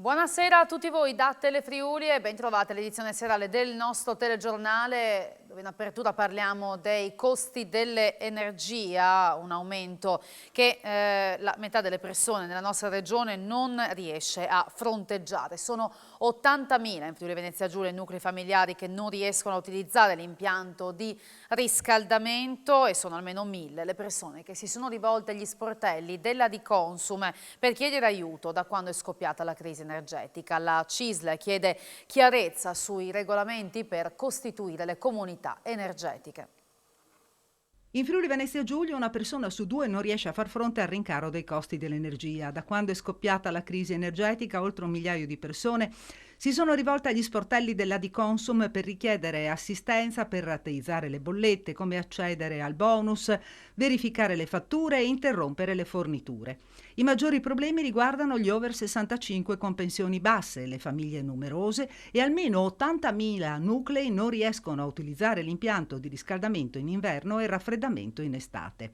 Buonasera a tutti voi da Telefriuli e ben trovate all'edizione serale del nostro telegiornale, dove in apertura parliamo dei costi dell'energia, un aumento che la metà delle persone nella nostra regione non riesce a fronteggiare. Sono 80.000 in Friuli Venezia Giulia i nuclei familiari che non riescono a utilizzare l'impianto di riscaldamento e sono almeno 1.000 le persone che si sono rivolte agli sportelli della Diconsum per chiedere aiuto da quando è scoppiata la crisi energetica. La CISL chiede chiarezza sui regolamenti per costituire le comunità energetiche. In Friuli Venezia Giulia una persona su 2 non riesce a far fronte al rincaro dei costi dell'energia. Da quando è scoppiata la crisi energetica, oltre 1 migliaio di persone si sono rivolte agli sportelli della Diconsum per richiedere assistenza per rateizzare le bollette, come accedere al bonus, verificare le fatture e interrompere le forniture. I maggiori problemi riguardano gli over 65 con pensioni basse, le famiglie numerose e almeno 80.000 nuclei non riescono a utilizzare l'impianto di riscaldamento in inverno e raffreddamento in estate.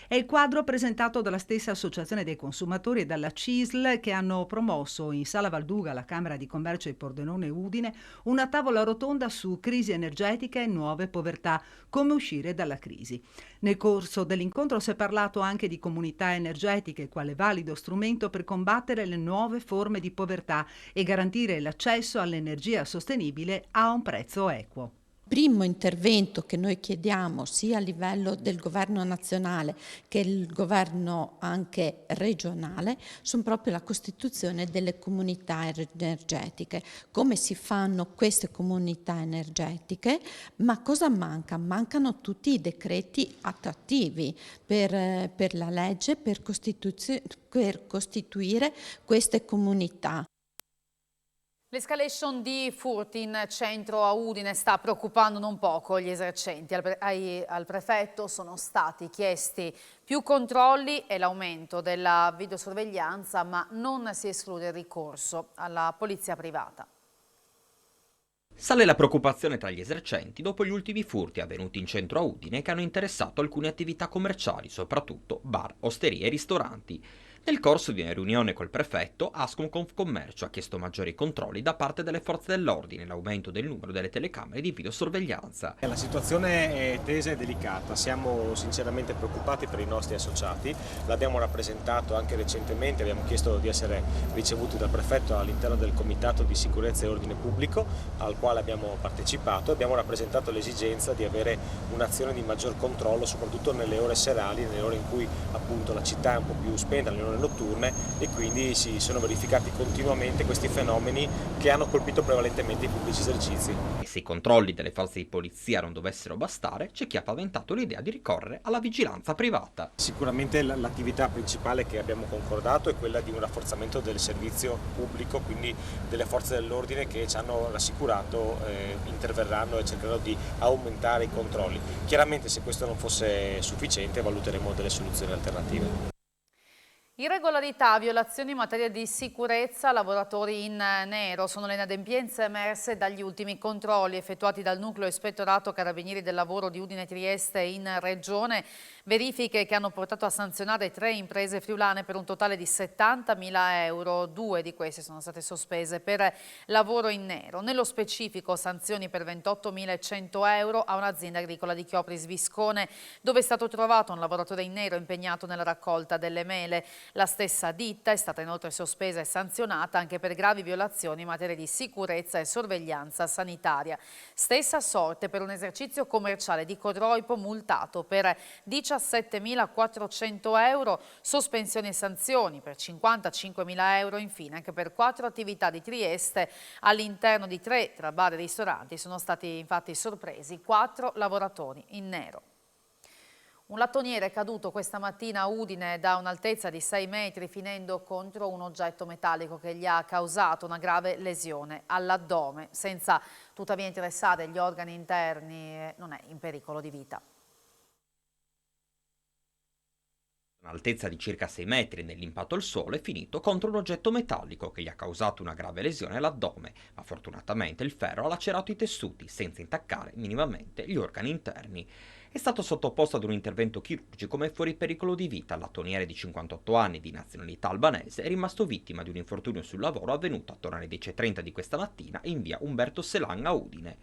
È il quadro presentato dalla stessa Associazione dei Consumatori e dalla CISL, che hanno promosso in Sala Valduga, alla Camera di Commercio di Pordenone e Udine, una tavola rotonda su crisi energetica e nuove povertà, come uscire dalla crisi. Nel corso dell'incontro si è parlato anche di comunità energetiche quale valido strumento per combattere le nuove forme di povertà e garantire l'accesso all'energia sostenibile a un prezzo equo. Primo intervento che noi chiediamo sia a livello del governo nazionale che il governo anche regionale sono proprio la costituzione delle comunità energetiche. Come si fanno queste comunità energetiche? Ma cosa manca? Mancano tutti i decreti attuativi per la legge per costituire queste comunità. L'escalation di furti in centro a Udine sta preoccupando non poco gli esercenti. Al prefetto sono stati chiesti più controlli e l'aumento della videosorveglianza, ma non si esclude il ricorso alla polizia privata. Sale la preoccupazione tra gli esercenti dopo gli ultimi furti avvenuti in centro a Udine che hanno interessato alcune attività commerciali, soprattutto bar, osterie e ristoranti. Nel corso di una riunione col prefetto, Ascomcommercio ha chiesto maggiori controlli da parte delle forze dell'ordine e l'aumento del numero delle telecamere di videosorveglianza. La situazione è tesa e delicata, siamo sinceramente preoccupati per i nostri associati, l'abbiamo rappresentato anche recentemente, abbiamo chiesto di essere ricevuti dal prefetto all'interno del Comitato di Sicurezza e Ordine Pubblico al quale abbiamo partecipato e abbiamo rappresentato l'esigenza di avere un'azione di maggior controllo soprattutto nelle ore serali, nelle ore in cui appunto la città è un po' più spenta, nelle ore notturne e quindi si sono verificati continuamente questi fenomeni che hanno colpito prevalentemente i pubblici esercizi. E se i controlli delle forze di polizia non dovessero bastare, c'è chi ha paventato l'idea di ricorrere alla vigilanza privata. Sicuramente l'attività principale che abbiamo concordato è quella di un rafforzamento del servizio pubblico, quindi delle forze dell'ordine che ci hanno rassicurato interverranno e cercheranno di aumentare i controlli. Chiaramente se questo non fosse sufficiente valuteremo delle soluzioni alternative. Irregolarità, violazioni in materia di sicurezza, lavoratori in nero sono le inadempienze emerse dagli ultimi controlli effettuati dal Nucleo Ispettorato Carabinieri del Lavoro di Udine Trieste in Regione, verifiche che hanno portato a sanzionare 3 imprese friulane per un totale di 70.000 euro, 2 di queste sono state sospese per lavoro in nero. Nello specifico sanzioni per 28.100 euro a un'azienda agricola di Chiopri Sviscone, dove è stato trovato un lavoratore in nero impegnato nella raccolta delle mele. La stessa ditta è stata inoltre sospesa e sanzionata anche per gravi violazioni in materia di sicurezza e sorveglianza sanitaria. Stessa sorte per un esercizio commerciale di Codroipo multato per 17.400 euro, sospensioni e sanzioni per 55.000 euro. Infine anche per 4 attività di Trieste all'interno di 3 tra bar e ristoranti sono stati infatti sorpresi 4 lavoratori in nero. Un lattoniere è caduto questa mattina a Udine da un'altezza di 6 metri finendo contro un oggetto metallico che gli ha causato una grave lesione all'addome. Senza tuttavia interessare gli organi interni, non è in pericolo di vita. Un'altezza di circa 6 metri nell'impatto al suolo è finito contro un oggetto metallico che gli ha causato una grave lesione all'addome, ma fortunatamente il ferro ha lacerato i tessuti senza intaccare minimamente gli organi interni. È stato sottoposto ad un intervento chirurgico ma è fuori pericolo di vita. L'attoniere di 58 anni di nazionalità albanese è rimasto vittima di un infortunio sul lavoro avvenuto attorno alle 10:30 di questa mattina in via Umberto Selan a Udine.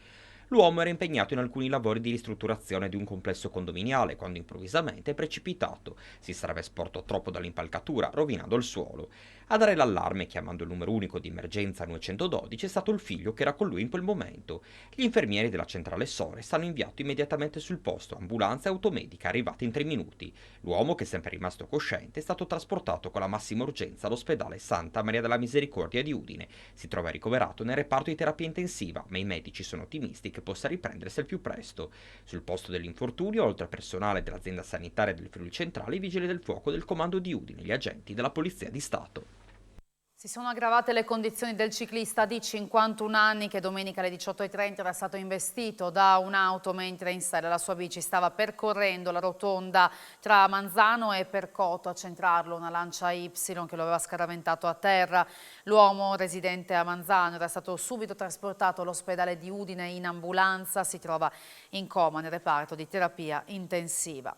L'uomo era impegnato in alcuni lavori di ristrutturazione di un complesso condominiale quando improvvisamente è precipitato. Si sarebbe sporto troppo dall'impalcatura, rovinando il suolo. A dare l'allarme, chiamando il numero unico di emergenza 912, è stato il figlio che era con lui in quel momento. Gli infermieri della centrale Sores hanno inviato immediatamente sul posto ambulanza e automedica arrivate in 3 minuti. L'uomo, che è sempre rimasto cosciente, è stato trasportato con la massima urgenza all'ospedale Santa Maria della Misericordia di Udine. Si trova ricoverato nel reparto di terapia intensiva, ma i medici sono ottimisti che possa riprendersi al più presto. Sul posto dell'infortunio, oltre al personale dell'azienda sanitaria del Friuli Centrale, i vigili del fuoco del comando di Udine e gli agenti della Polizia di Stato. Si sono aggravate le condizioni del ciclista di 51 anni che domenica alle 18:30 era stato investito da un'auto mentre in sella alla sua bici stava percorrendo la rotonda tra Manzano e Percoto. A centrarlo una Lancia Y che lo aveva scaraventato a terra. L'uomo, residente a Manzano, era stato subito trasportato all'ospedale di Udine in ambulanza. Si trova in coma nel reparto di terapia intensiva.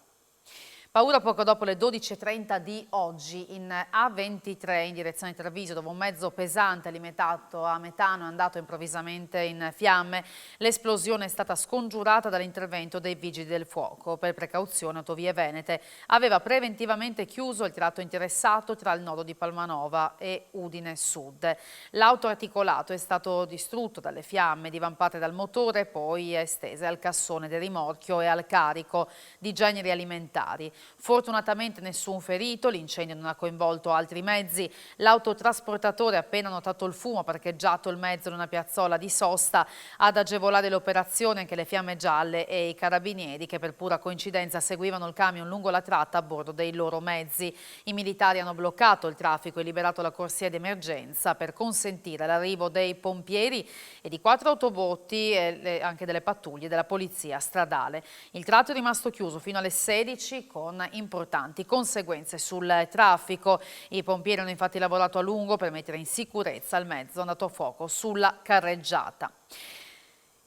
Paura poco dopo le 12:30 di oggi in A23 in direzione Treviso, dove un mezzo pesante alimentato a metano è andato improvvisamente in fiamme. L'esplosione è stata scongiurata dall'intervento dei vigili del fuoco. Per precauzione Autovie Venete aveva preventivamente chiuso il tratto interessato tra il nodo di Palmanova e Udine Sud. L'autoarticolato è stato distrutto dalle fiamme divampate dal motore, poi estese al cassone del rimorchio e al carico di generi alimentari. Fortunatamente nessun ferito, l'incendio non ha coinvolto altri mezzi. L'autotrasportatore, appena notato il fumo, ha parcheggiato il mezzo in una piazzola di sosta. Ad agevolare l'operazione anche le fiamme gialle e i carabinieri che per pura coincidenza seguivano il camion lungo la tratta a bordo dei loro mezzi. I militari hanno bloccato il traffico e liberato la corsia d'emergenza per consentire l'arrivo dei pompieri e di 4 autobotti e anche delle pattuglie della polizia stradale. Il tratto è rimasto chiuso fino alle 16 con importanti conseguenze sul traffico. I pompieri hanno infatti lavorato a lungo per mettere in sicurezza il mezzo andato a fuoco sulla carreggiata.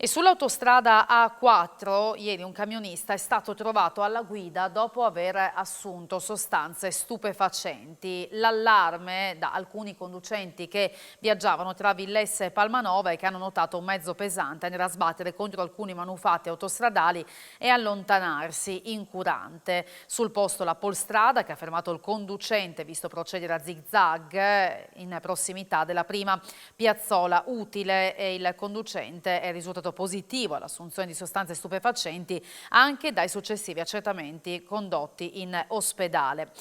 E sull'autostrada A4 ieri un camionista è stato trovato alla guida dopo aver assunto sostanze stupefacenti. L'allarme da alcuni conducenti che viaggiavano tra Villesse e Palmanova e che hanno notato un mezzo pesante andare a sbattere contro alcuni manufatti autostradali e allontanarsi incurante. Sul posto la Polstrada che ha fermato il conducente visto procedere a zig-zag in prossimità della prima piazzola utile e il conducente è risultato positivo all'assunzione di sostanze stupefacenti anche dai successivi accertamenti condotti in ospedale.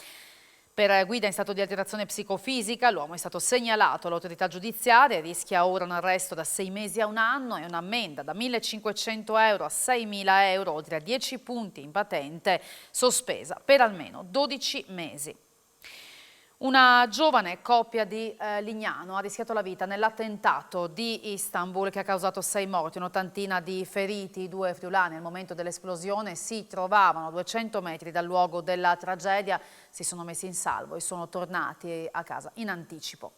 Per guida in stato di alterazione psicofisica l'uomo è stato segnalato all'autorità giudiziaria e rischia ora un arresto da 6 mesi a 1 anno e un'ammenda da 1.500 euro a 6.000 euro, oltre a 10 punti in patente, sospesa per almeno 12 mesi. Una giovane coppia di Lignano ha rischiato la vita nell'attentato di Istanbul che ha causato 6 morti, un'ottantina di feriti. I 2 friulani al momento dell'esplosione si trovavano a 200 metri dal luogo della tragedia, si sono messi in salvo e sono tornati a casa in anticipo.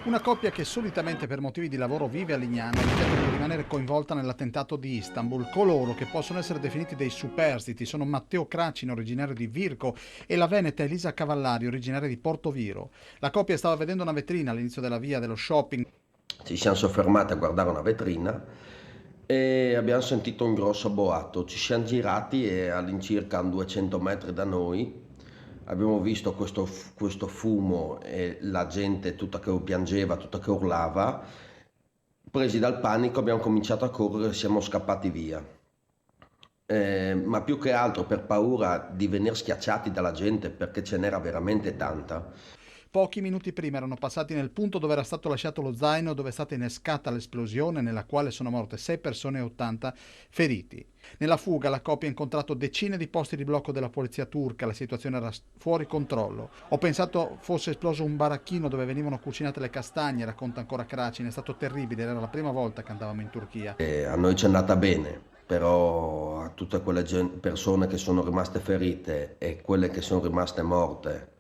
Una coppia che solitamente per motivi di lavoro vive a Lignano ha rischiato di rimanere coinvolta nell'attentato di Istanbul. Coloro che possono essere definiti dei superstiti sono Matteo Cracino, originario di Virco, e la veneta Elisa Cavallari, originaria di Portoviro. La coppia stava vedendo una vetrina all'inizio della via dello shopping. Ci siamo soffermati a guardare una vetrina e abbiamo sentito un grosso boato. Ci siamo girati e all'incirca a 200 metri da noi abbiamo visto questo fumo e la gente tutta che piangeva, tutta che urlava. Presi dal panico abbiamo cominciato a correre e siamo scappati via. Ma più che altro per paura di venire schiacciati dalla gente, perché ce n'era veramente tanta. Pochi minuti prima erano passati nel punto dove era stato lasciato lo zaino, dove è stata innescata l'esplosione nella quale sono morte 6 persone e 80 feriti. Nella fuga la coppia ha incontrato decine di posti di blocco della polizia turca, la situazione era fuori controllo. Ho pensato fosse esploso un baracchino dove venivano cucinate le castagne, racconta ancora Cracin, è stato terribile, era la prima volta che andavamo in Turchia. A noi ci è andata bene, però a tutte quelle persone che sono rimaste ferite e quelle che sono rimaste morte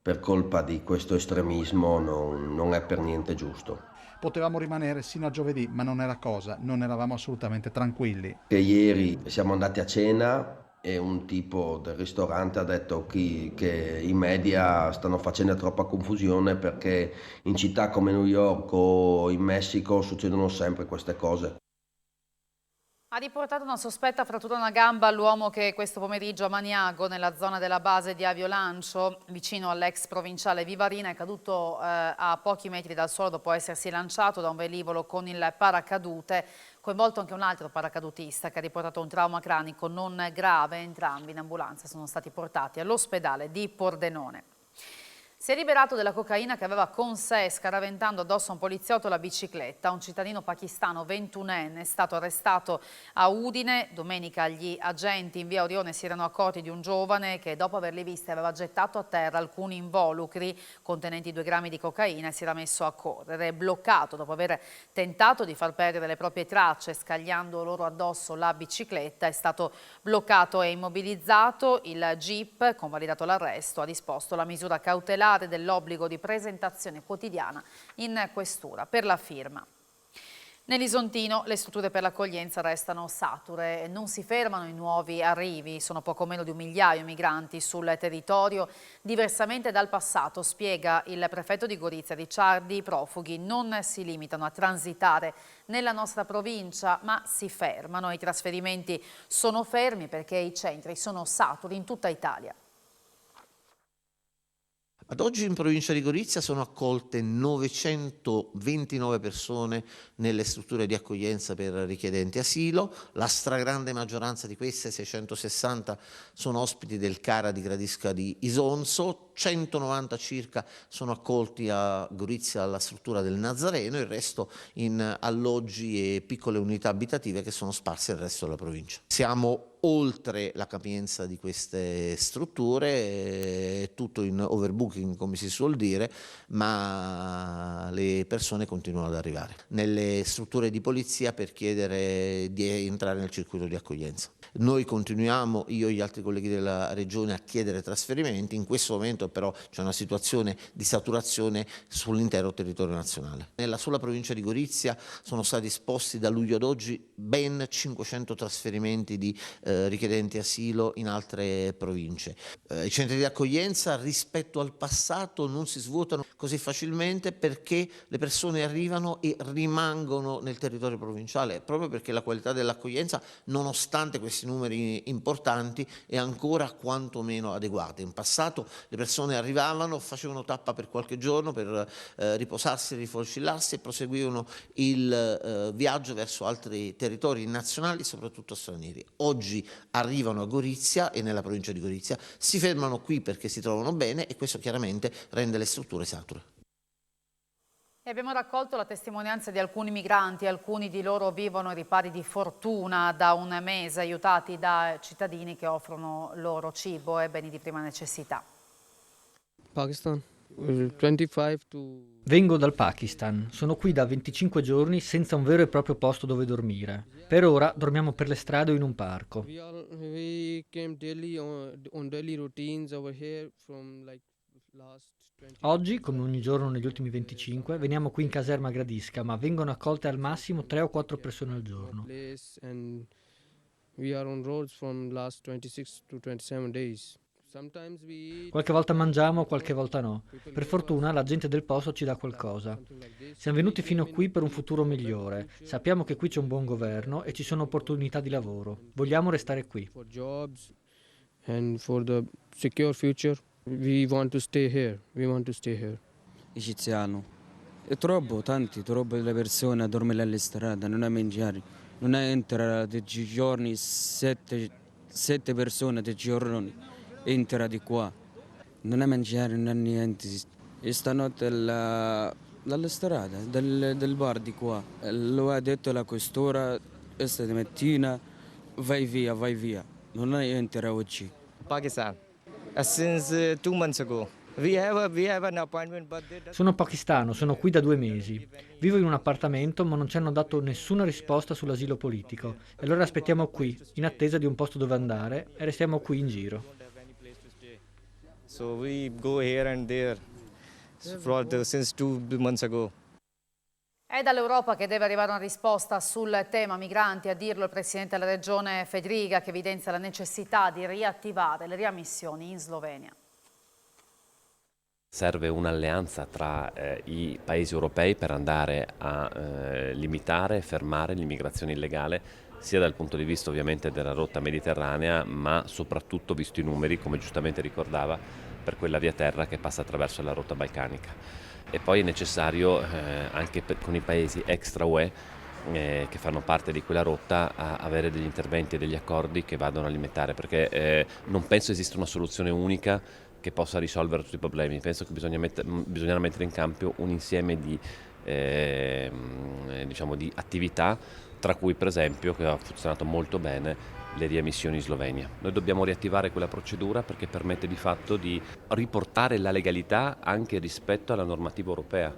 per colpa di questo estremismo non è per niente giusto. Potevamo rimanere sino a giovedì, ma non era cosa, non eravamo assolutamente tranquilli. Che ieri siamo andati a cena e un tipo del ristorante ha detto che i media stanno facendo troppa confusione perché in città come New York o in Messico succedono sempre queste cose. Ha riportato una sospetta frattura a una gamba all'uomo che questo pomeriggio a Maniago, nella zona della base di Aviolancio, vicino all'ex provinciale Vivarina, è caduto a pochi metri dal suolo dopo essersi lanciato da un velivolo con il paracadute. Coinvolto anche un altro paracadutista che ha riportato un trauma cranico non grave. Entrambi in ambulanza sono stati portati all'ospedale di Pordenone. Si è liberato della cocaina che aveva con sé, scaraventando addosso a un poliziotto la bicicletta. Un cittadino pakistano 21enne è stato arrestato a Udine. Domenica gli agenti in via Orione si erano accorti di un giovane che dopo averli visti aveva gettato a terra alcuni involucri contenenti 2 grammi di cocaina e si era messo a correre. Bloccato dopo aver tentato di far perdere le proprie tracce scagliando loro addosso la bicicletta, è stato bloccato e immobilizzato. Il GIP, convalidato l'arresto, ha disposto la misura cautelare dell'obbligo di presentazione quotidiana in questura per la firma. Nell'Isontino le strutture per l'accoglienza restano sature e non si fermano i nuovi arrivi, sono poco meno di 1 migliaio di migranti sul territorio. Diversamente dal passato, spiega il prefetto di Gorizia Ricciardi, i profughi non si limitano a transitare nella nostra provincia ma si fermano. I trasferimenti sono fermi perché i centri sono saturi in tutta Italia. Ad oggi in provincia di Gorizia sono accolte 929 persone nelle strutture di accoglienza per richiedenti asilo. La stragrande maggioranza di queste, 660, sono ospiti del CARA di Gradisca di Isonzo. 190 circa sono accolti a Gorizia alla struttura del Nazareno, il resto in alloggi e piccole unità abitative che sono sparse nel resto della provincia. Siamo oltre la capienza di queste strutture, tutto in overbooking come si suol dire, ma le persone continuano ad arrivare nelle strutture di polizia per chiedere di entrare nel circuito di accoglienza. Noi continuiamo, io e gli altri colleghi della Regione, a chiedere trasferimenti. In questo momento però c'è una situazione di saturazione sull'intero territorio nazionale. Nella sola provincia di Gorizia sono stati disposti da luglio ad oggi ben 500 trasferimenti di richiedenti asilo in altre province. I centri di accoglienza rispetto al passato non si svuotano così facilmente perché le persone arrivano e rimangono nel territorio provinciale, proprio perché la qualità dell'accoglienza, nonostante questi numeri importanti, è ancora quantomeno adeguata. In passato le persone arrivavano, facevano tappa per qualche giorno per riposarsi, rifocillarsi e proseguivano il viaggio verso altri territori nazionali, soprattutto stranieri. Oggi arrivano a Gorizia e nella provincia di Gorizia, si fermano qui perché si trovano bene e questo chiaramente rende le strutture sature. E abbiamo raccolto la testimonianza di alcuni migranti, alcuni di loro vivono ai ripari di fortuna da un mese, aiutati da cittadini che offrono loro cibo e beni di prima necessità. Pakistan, 25 to... Vengo dal Pakistan, sono qui da 25 giorni senza un vero e proprio posto dove dormire. Per ora dormiamo per le strade o in un parco. We came daily on daily routines over here from like last 20. Oggi, come ogni giorno negli ultimi 25, veniamo qui in caserma Gradisca, ma vengono accolte al massimo 3 o 4 persone al giorno. And we are on roads from last 26 to 27 days. Qualche volta mangiamo, qualche volta no. Per fortuna la gente del posto ci dà qualcosa. Siamo venuti fino qui per un futuro migliore. Sappiamo che qui c'è un buon governo e ci sono opportunità di lavoro. Vogliamo restare qui. For jobs and for the secure future, we want to stay here. We want to stay here. Egiziano. È troppo, troppe le persone dormono alle strade, non è mangiare. Non è entrare 10 giorni, 7 persone 10 giorni. Entra di qua, non è mangiare, non è niente. E stanotte dalla strada, del bar di qua. Lo ha detto la questura questa mattina, vai via. Non è entra oggi. Pakistan, since 2 months ago. We have an appointment, but Sono pakistano, sono qui da 2 mesi. Vivo in un appartamento ma non ci hanno dato nessuna risposta sull'asilo politico. E allora aspettiamo qui, in attesa di un posto dove andare, e restiamo qui in giro. So we go here and there since 2 months ago. È dall'Europa che deve arrivare una risposta sul tema migranti, a dirlo il Presidente della Regione Fedriga, che evidenzia la necessità di riattivare le riammissioni in Slovenia. Serve un'alleanza tra i paesi europei per andare a limitare e fermare l'immigrazione illegale, sia dal punto di vista ovviamente della rotta mediterranea, ma soprattutto, visto i numeri, come giustamente ricordava, per quella via terra che passa attraverso la rotta balcanica. E poi è necessario anche con i paesi extra UE che fanno parte di quella rotta avere degli interventi e degli accordi che vadano a limitare, perché non penso esista una soluzione unica che possa risolvere tutti i problemi. Penso che bisognerà mettere in campo un insieme di attività, tra cui per esempio, che ha funzionato molto bene, le riammissioni in Slovenia. Noi dobbiamo riattivare quella procedura perché permette di fatto di riportare la legalità anche rispetto alla normativa europea,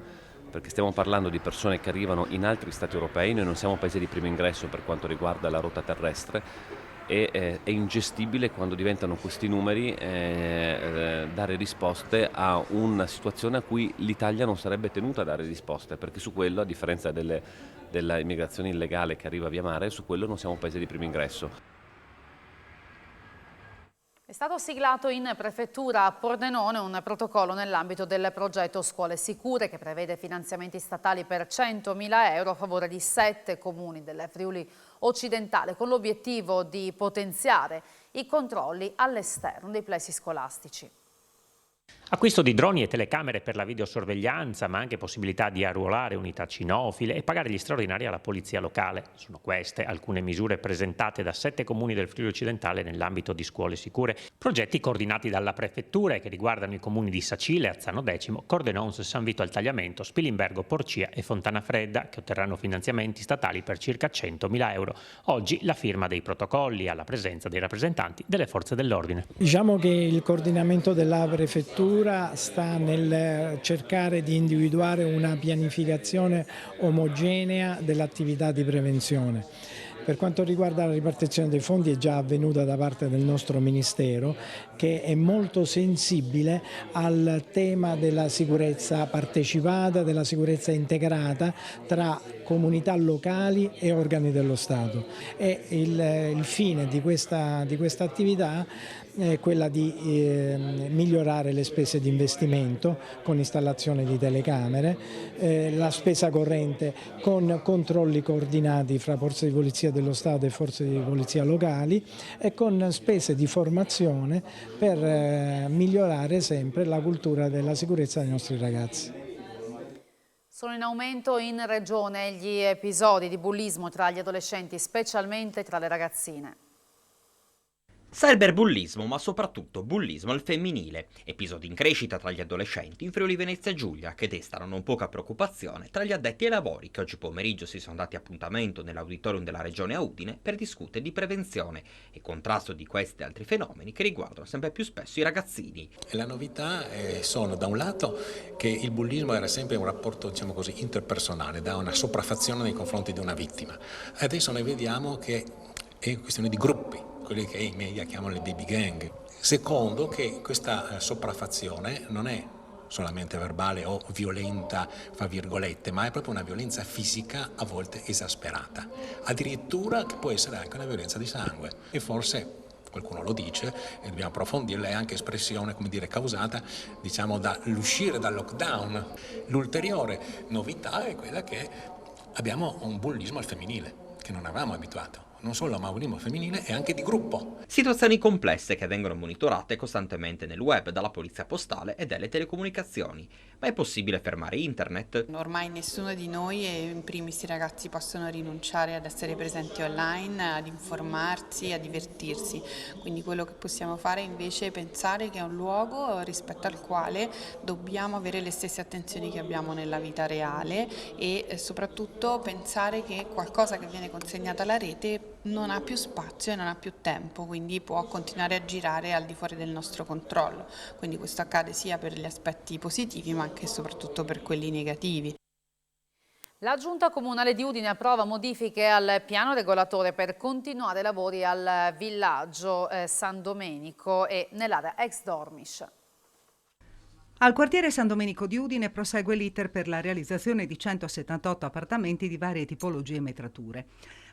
perché stiamo parlando di persone che arrivano in altri stati europei, noi non siamo paese di primo ingresso per quanto riguarda la rotta terrestre, e è ingestibile quando diventano questi numeri dare risposte a una situazione a cui l'Italia non sarebbe tenuta a dare risposte, perché su quello, a differenza della immigrazione illegale che arriva via mare, su quello non siamo un paese di primo ingresso. È stato siglato in prefettura a Pordenone un protocollo nell'ambito del progetto Scuole Sicure che prevede finanziamenti statali per 100.000 euro a favore di 7 comuni del Friuli occidentale, con l'obiettivo di potenziare i controlli all'esterno dei plessi scolastici. Acquisto di droni e telecamere per la videosorveglianza, ma anche possibilità di arruolare unità cinofile e pagare gli straordinari alla polizia locale. Sono queste alcune misure presentate da 7 comuni del Friuli occidentale nell'ambito di Scuole Sicure, progetti coordinati dalla prefettura e che riguardano i comuni di Sacile, Azzano X, Cordenons, San Vito al Tagliamento, Spilimbergo, Porcia e Fontana Fredda, che otterranno finanziamenti statali per circa 100.000 euro. Oggi la firma dei protocolli alla presenza dei rappresentanti delle forze dell'ordine. Diciamo che il coordinamento della prefettura sta nel cercare di individuare una pianificazione omogenea dell'attività di prevenzione. Per quanto riguarda la ripartizione dei fondi è già avvenuta da parte del nostro Ministero, che è molto sensibile al tema della sicurezza partecipata, della sicurezza integrata tra comunità locali e organi dello Stato. E il fine di questa attività è quella di migliorare le spese di investimento con installazione di telecamere, la spesa corrente con controlli coordinati fra forze di polizia dello Stato e forze di polizia locali e con spese di formazione per migliorare sempre la cultura della sicurezza dei nostri ragazzi. Sono in aumento in regione gli episodi di bullismo tra gli adolescenti, specialmente tra le ragazzine. Cyberbullismo, ma soprattutto bullismo al femminile, episodi in crescita tra gli adolescenti in Friuli Venezia Giulia che destano non poca preoccupazione tra gli addetti ai lavori che oggi pomeriggio si sono dati appuntamento nell'auditorium della regione a Udine per discutere di prevenzione e contrasto di questi e altri fenomeni che riguardano sempre più spesso i ragazzini. La novità sono da un lato che il bullismo era sempre un rapporto, diciamo così, interpersonale, da una sopraffazione nei confronti di una vittima. Adesso noi vediamo che è questione di gruppi, quelli che i media chiamano le baby gang. Secondo, che questa sopraffazione non è solamente verbale o violenta, fra virgolette, ma è proprio una violenza fisica a volte esasperata. Addirittura che può essere anche una violenza di sangue. E forse, qualcuno lo dice, e dobbiamo approfondirla, è anche espressione, come dire, causata, diciamo, dall'uscire dal lockdown. L'ulteriore novità è quella che abbiamo un bullismo al femminile, che non avevamo abituato. Non solo ma bullismo femminile e anche di gruppo. Situazioni complesse che vengono monitorate costantemente nel web dalla polizia postale e dalle telecomunicazioni. Ma è possibile fermare internet? Ormai nessuno di noi e in primis i ragazzi possono rinunciare ad essere presenti online, ad informarsi, a divertirsi. Quindi quello che possiamo fare invece è pensare che è un luogo rispetto al quale dobbiamo avere le stesse attenzioni che abbiamo nella vita reale e soprattutto pensare che qualcosa che viene consegnato alla rete non ha più spazio e non ha più tempo, quindi può continuare a girare al di fuori del nostro controllo. Quindi questo accade sia per gli aspetti positivi ma anche e soprattutto per quelli negativi. La Giunta Comunale di Udine approva modifiche al piano regolatore per continuare i lavori al villaggio San Domenico e nell'area ex Dormish. Al quartiere San Domenico di Udine prosegue l'iter per la realizzazione di 178 appartamenti di varie tipologie e metrature.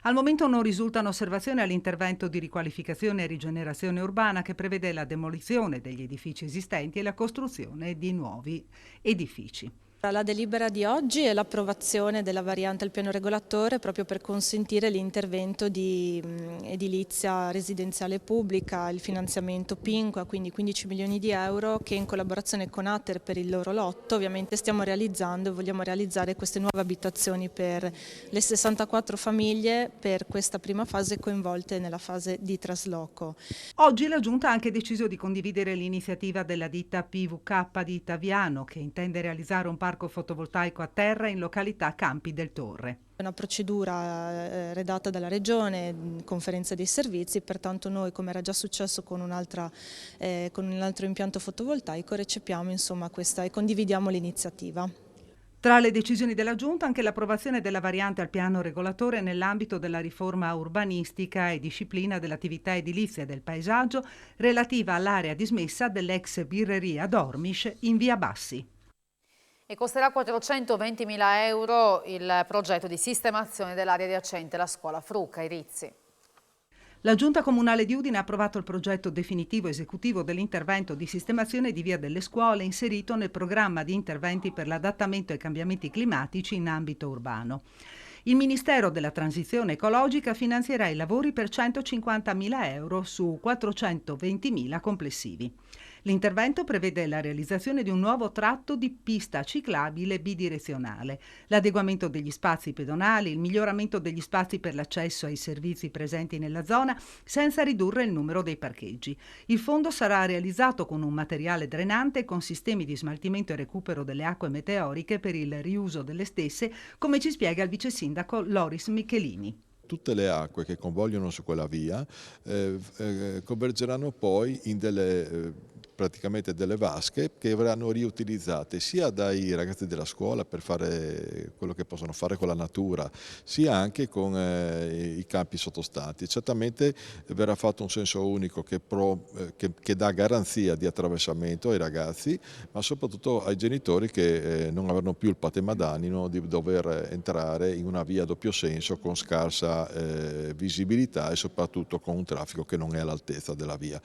Al momento non risultano osservazioni all'intervento di riqualificazione e rigenerazione urbana che prevede la demolizione degli edifici esistenti e la costruzione di nuovi edifici. La delibera di oggi è l'approvazione della variante al piano regolatore proprio per consentire l'intervento di edilizia residenziale pubblica, il finanziamento PINQUA, quindi 15 milioni di euro che in collaborazione con Ater per il loro lotto ovviamente stiamo realizzando e vogliamo realizzare queste nuove abitazioni per le 64 famiglie per questa prima fase coinvolte nella fase di trasloco. Oggi la Giunta ha anche deciso di condividere l'iniziativa della ditta PVK di Taviano che intende realizzare un parco fotovoltaico a terra in località Campi del Torre. È una procedura redatta dalla Regione, conferenza dei servizi, pertanto noi, come era già successo con un altro impianto fotovoltaico, recepiamo insomma questa e condividiamo l'iniziativa. Tra le decisioni della Giunta anche l'approvazione della variante al piano regolatore nell'ambito della riforma urbanistica e disciplina dell'attività edilizia e del paesaggio relativa all'area dismessa dell'ex birreria Dormish in via Bassi. E costerà 420.000 euro il progetto di sistemazione dell'area adiacente alla scuola Frucca ai Rizzi. La Giunta Comunale di Udine ha approvato il progetto definitivo esecutivo dell'intervento di sistemazione di via delle scuole inserito nel programma di interventi per l'adattamento ai cambiamenti climatici in ambito urbano. Il Ministero della Transizione Ecologica finanzierà i lavori per 150.000 euro su 420.000 complessivi. L'intervento prevede la realizzazione di un nuovo tratto di pista ciclabile bidirezionale, l'adeguamento degli spazi pedonali, il miglioramento degli spazi per l'accesso ai servizi presenti nella zona senza ridurre il numero dei parcheggi. Il fondo sarà realizzato con un materiale drenante e con sistemi di smaltimento e recupero delle acque meteoriche per il riuso delle stesse, come ci spiega il vice sindaco Loris Michelini. Tutte le acque che convogliano su quella via convergeranno poi in praticamente delle vasche che verranno riutilizzate sia dai ragazzi della scuola per fare quello che possono fare con la natura, sia anche con i campi sottostanti. Certamente verrà fatto un senso unico che dà garanzia di attraversamento ai ragazzi, ma soprattutto ai genitori che non avranno più il patema d'animo di dover entrare in una via a doppio senso con scarsa visibilità e soprattutto con un traffico che non è all'altezza della via.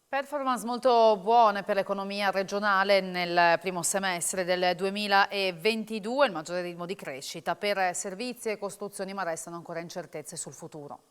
Performance molto buone per l'economia regionale nel primo semestre del 2022, il maggiore ritmo di crescita per servizi e costruzioni, ma restano ancora incertezze sul futuro.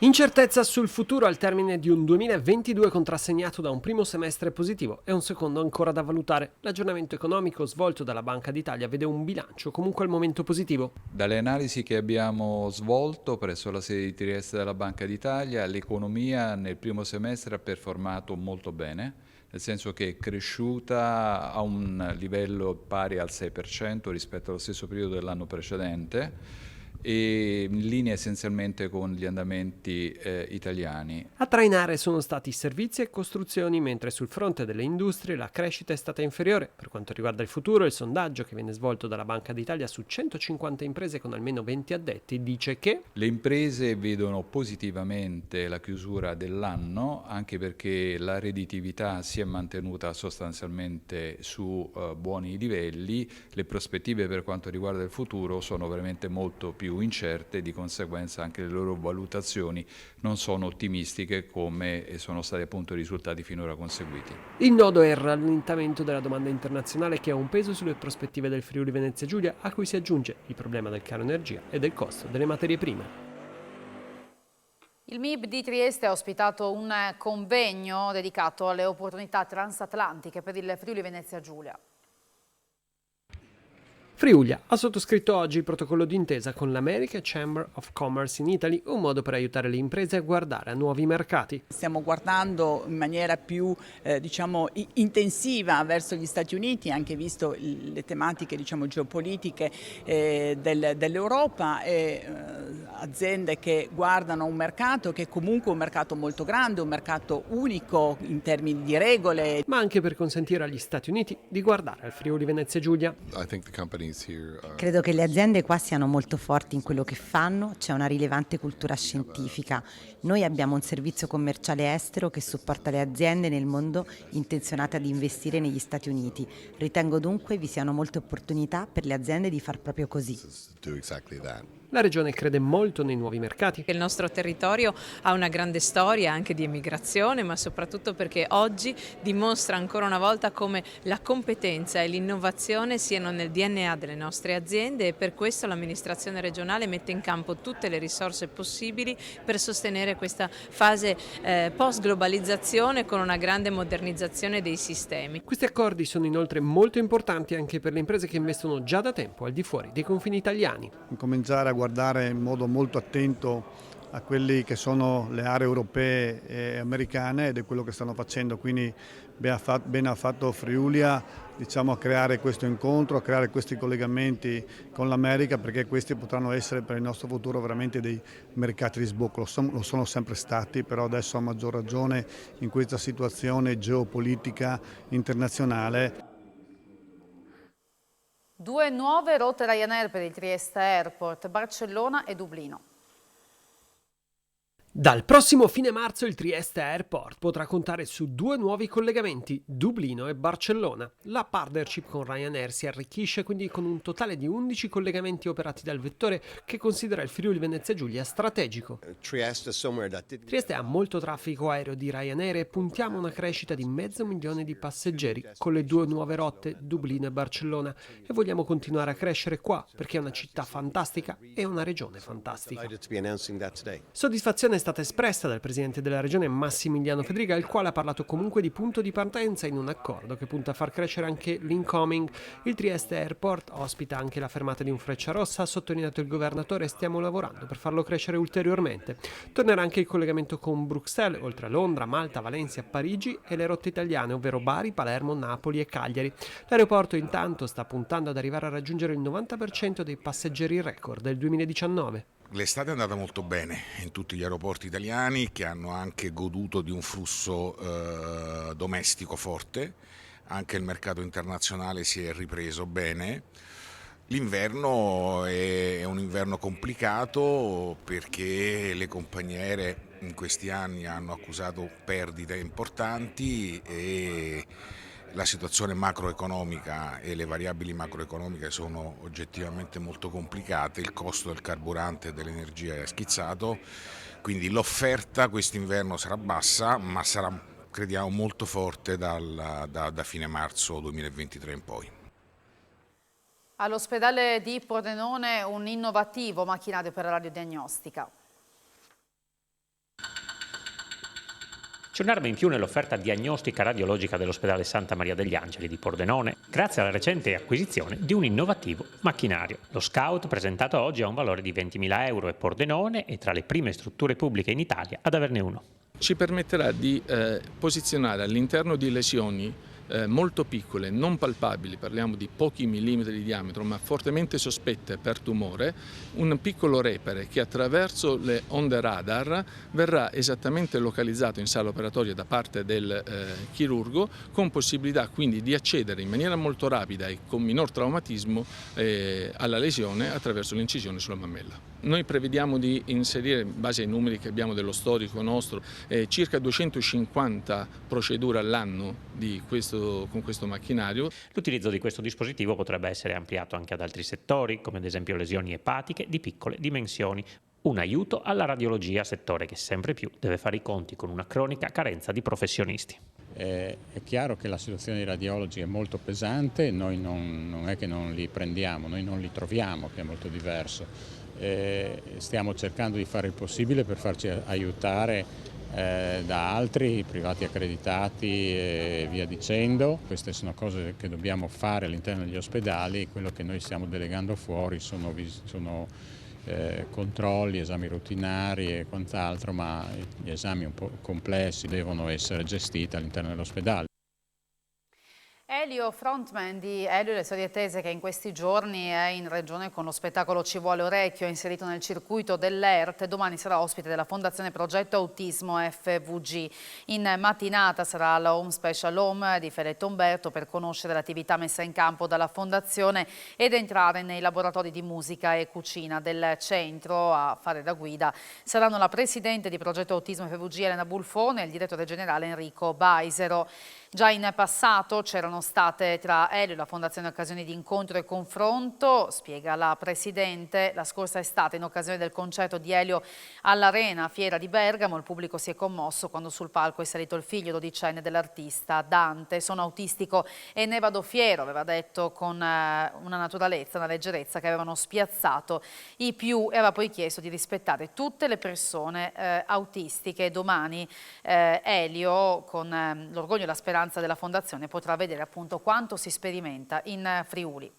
Incertezza sul futuro al termine di un 2022 contrassegnato da un primo semestre positivo e un secondo ancora da valutare. L'aggiornamento economico svolto dalla Banca d'Italia vede un bilancio comunque al momento positivo. Dalle analisi che abbiamo svolto presso la sede di Trieste della Banca d'Italia, l'economia nel primo semestre ha performato molto bene, nel senso che è cresciuta a un livello pari al 6% rispetto allo stesso periodo dell'anno precedente, e in linea essenzialmente con gli andamenti italiani. A trainare sono stati servizi e costruzioni, mentre sul fronte delle industrie la crescita è stata inferiore. Per quanto riguarda il futuro, il sondaggio che viene svolto dalla Banca d'Italia su 150 imprese con almeno 20 addetti dice che le imprese vedono positivamente la chiusura dell'anno, anche perché la redditività si è mantenuta sostanzialmente su buoni livelli. Le prospettive per quanto riguarda il futuro sono veramente molto più incerte, di conseguenza anche le loro valutazioni non sono ottimistiche come sono stati appunto i risultati finora conseguiti. Il nodo è il rallentamento della domanda internazionale che ha un peso sulle prospettive del Friuli Venezia Giulia, a cui si aggiunge il problema del caro energia e del costo delle materie prime. Il MIB di Trieste ha ospitato un convegno dedicato alle opportunità transatlantiche per il Friuli Venezia Giulia. Friulia ha sottoscritto oggi il protocollo d'intesa con l'American Chamber of Commerce in Italy, un modo per aiutare le imprese a guardare a nuovi mercati. Stiamo guardando in maniera più intensiva verso gli Stati Uniti, anche visto le tematiche geopolitiche dell'Europa, e aziende che guardano un mercato che è comunque un mercato molto grande, un mercato unico in termini di regole. Ma anche per consentire agli Stati Uniti di guardare al Friuli Venezia Giulia. I think the company Credo che le aziende qua siano molto forti in quello che fanno, c'è una rilevante cultura scientifica. Noi abbiamo un servizio commerciale estero che supporta le aziende nel mondo intenzionate ad investire negli Stati Uniti. Ritengo dunque vi siano molte opportunità per le aziende di far proprio così. La regione crede molto nei nuovi mercati. Il nostro territorio ha una grande storia anche di emigrazione, ma soprattutto perché oggi dimostra ancora una volta come la competenza e l'innovazione siano nel DNA delle nostre aziende e per questo l'amministrazione regionale mette in campo tutte le risorse possibili per sostenere questa fase post-globalizzazione con una grande modernizzazione dei sistemi. Questi accordi sono inoltre molto importanti anche per le imprese che investono già da tempo al di fuori dei confini italiani. Cominciare a guardare in modo molto attento a quelli che sono le aree europee e americane ed è quello che stanno facendo, quindi bene ha fatto Friulia a creare questo incontro, a creare questi collegamenti con l'America, perché questi potranno essere per il nostro futuro veramente dei mercati di sbocco, lo sono sempre stati, però adesso a maggior ragione in questa situazione geopolitica internazionale. 2 nuove rotte Ryanair per il Trieste Airport, Barcellona e Dublino. Dal prossimo fine marzo il Trieste Airport potrà contare su 2 nuovi collegamenti, Dublino e Barcellona. La partnership con Ryanair si arricchisce quindi con un totale di 11 collegamenti operati dal vettore che considera il Friuli Venezia Giulia strategico. Trieste ha molto traffico aereo di Ryanair e puntiamo a una crescita di 500.000 di passeggeri con le 2 nuove rotte, Dublino e Barcellona, e vogliamo continuare a crescere qua perché è una città fantastica e una regione fantastica. Soddisfazione è stata espressa dal presidente della regione Massimiliano Fedriga, il quale ha parlato comunque di punto di partenza in un accordo che punta a far crescere anche l'incoming. Il Trieste Airport ospita anche la fermata di un Frecciarossa, ha sottolineato il governatore, e stiamo lavorando per farlo crescere ulteriormente. Tornerà anche il collegamento con Bruxelles, oltre a Londra, Malta, Valencia, Parigi e le rotte italiane, ovvero Bari, Palermo, Napoli e Cagliari. L'aeroporto intanto sta puntando ad arrivare a raggiungere il 90% dei passeggeri record del 2019. L'estate è andata molto bene in tutti gli aeroporti italiani, che hanno anche goduto di un flusso domestico forte, anche il mercato internazionale si è ripreso bene. L'inverno è un inverno complicato perché le compagnie aeree in questi anni hanno accusato perdite importanti e la situazione macroeconomica e le variabili macroeconomiche sono oggettivamente molto complicate, il costo del carburante e dell'energia è schizzato, quindi l'offerta quest'inverno sarà bassa, ma sarà, crediamo, molto forte da fine marzo 2023 in poi. All'ospedale di Pordenone un innovativo macchinario per la radiodiagnostica. C'è un'arma in più nell'offerta diagnostica radiologica dell'ospedale Santa Maria degli Angeli di Pordenone, grazie alla recente acquisizione di un innovativo macchinario. Lo Scout, presentato oggi, ha un valore di 20.000 euro e Pordenone è tra le prime strutture pubbliche in Italia ad averne uno. Ci permetterà di posizionare all'interno di lesioni molto piccole, non palpabili, parliamo di pochi millimetri di diametro, ma fortemente sospette per tumore, un piccolo repere che attraverso le onde radar verrà esattamente localizzato in sala operatoria da parte del chirurgo, con possibilità quindi di accedere in maniera molto rapida e con minor traumatismo alla lesione attraverso l'incisione sulla mammella. Noi prevediamo di inserire, in base ai numeri che abbiamo dello storico nostro, circa 250 procedure all'anno con questo macchinario. L'utilizzo di questo dispositivo potrebbe essere ampliato anche ad altri settori, come ad esempio lesioni epatiche di piccole dimensioni. Un aiuto alla radiologia, settore che sempre più deve fare i conti con una cronica carenza di professionisti. È chiaro che la situazione dei radiologi è molto pesante, noi non è che non li prendiamo, noi non li troviamo, che è molto diverso. Stiamo cercando di fare il possibile per farci aiutare da altri privati accreditati e via dicendo. Queste sono cose che dobbiamo fare all'interno degli ospedali, quello che noi stiamo delegando fuori sono controlli, esami rutinari e quant'altro, ma gli esami un po' complessi devono essere gestiti all'interno dell'ospedale. È Elio, frontman di Elio e le storie tese, che in questi giorni è in regione con lo spettacolo Ci vuole orecchio, è inserito nel circuito dell'ERT. Domani sarà ospite della Fondazione Progetto Autismo FVG. In mattinata sarà alla Home Special Home di Feletto Umberto per conoscere l'attività messa in campo dalla Fondazione ed entrare nei laboratori di musica e cucina del centro. A fare da guida saranno la presidente di Progetto Autismo FVG Elena Bulfone e il direttore generale Enrico Baisero. Già in passato c'erano state tra Elio e la Fondazione occasioni di incontro e confronto, spiega la Presidente. La scorsa estate, in occasione del concerto di Elio all'Arena Fiera di Bergamo, il pubblico si è commosso quando sul palco è salito il figlio 12enne dell'artista, Dante. Sono autistico e ne vado fiero, aveva detto con una naturalezza, una leggerezza che avevano spiazzato i più, e aveva poi chiesto di rispettare tutte le persone autistiche. Domani Elio, con l'orgoglio e la speranza della Fondazione, potrà vedere appunto quanto si sperimenta in Friuli.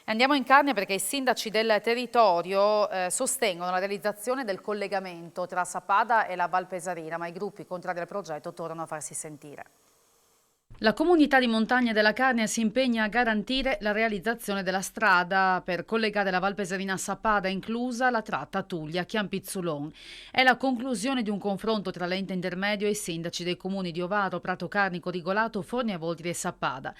Andiamo in Carnia perché i sindaci del territorio sostengono la realizzazione del collegamento tra Sappada e la Val Pesarina, ma i gruppi contrari al progetto tornano a farsi sentire. La comunità di montagna della Carnia si impegna a garantire la realizzazione della strada per collegare la Val Pesarina a Sappada, inclusa la tratta Tuglia-Chiampizzulon. È la conclusione di un confronto tra l'ente intermedio e i sindaci dei comuni di Ovaro, Prato Carnico, Rigolato, Forni Avoltri e Sappada.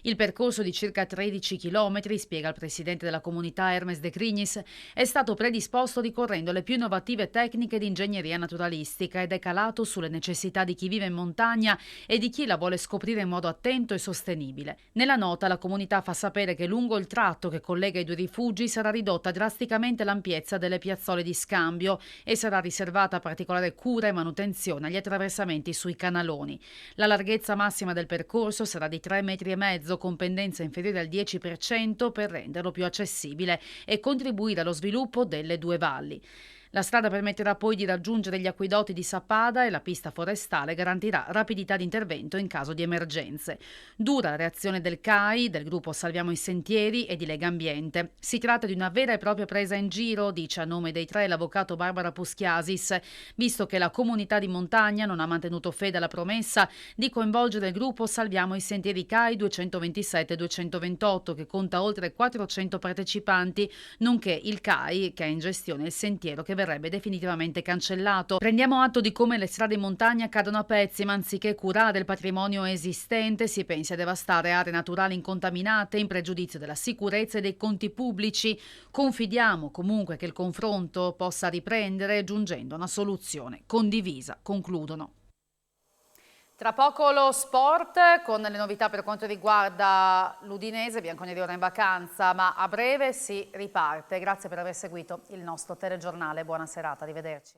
Il percorso di circa 13 chilometri, spiega il presidente della comunità Hermes De Crignis, è stato predisposto ricorrendo alle più innovative tecniche di ingegneria naturalistica ed è calato sulle necessità di chi vive in montagna e di chi la vuole scoprire in modo attento e sostenibile. Nella nota la comunità fa sapere che lungo il tratto che collega i due rifugi sarà ridotta drasticamente l'ampiezza delle piazzole di scambio e sarà riservata particolare cura e manutenzione agli attraversamenti sui canaloni. La larghezza massima del percorso sarà di 3,5 metri con pendenza inferiore al 10% per renderlo più accessibile e contribuire allo sviluppo delle due valli. La strada permetterà poi di raggiungere gli acquedotti di Sappada e la pista forestale garantirà rapidità di intervento in caso di emergenze. Dura la reazione del CAI, del gruppo Salviamo i Sentieri e di Lega Ambiente. Si tratta di una vera e propria presa in giro, dice a nome dei tre l'avvocato Barbara Puschiasis, visto che la comunità di montagna non ha mantenuto fede alla promessa di coinvolgere il gruppo Salviamo i Sentieri CAI 227-228, che conta oltre 400 partecipanti, nonché il CAI, che ha in gestione il sentiero che verrebbe definitivamente cancellato. Prendiamo atto di come le strade in montagna cadono a pezzi, ma anziché curare il patrimonio esistente si pensa a devastare aree naturali incontaminate in pregiudizio della sicurezza e dei conti pubblici. Confidiamo comunque che il confronto possa riprendere giungendo a una soluzione condivisa, concludono. Tra poco lo sport con le novità per quanto riguarda l'Udinese, bianconeri ora in vacanza, ma a breve si riparte. Grazie per aver seguito il nostro telegiornale, buona serata, arrivederci.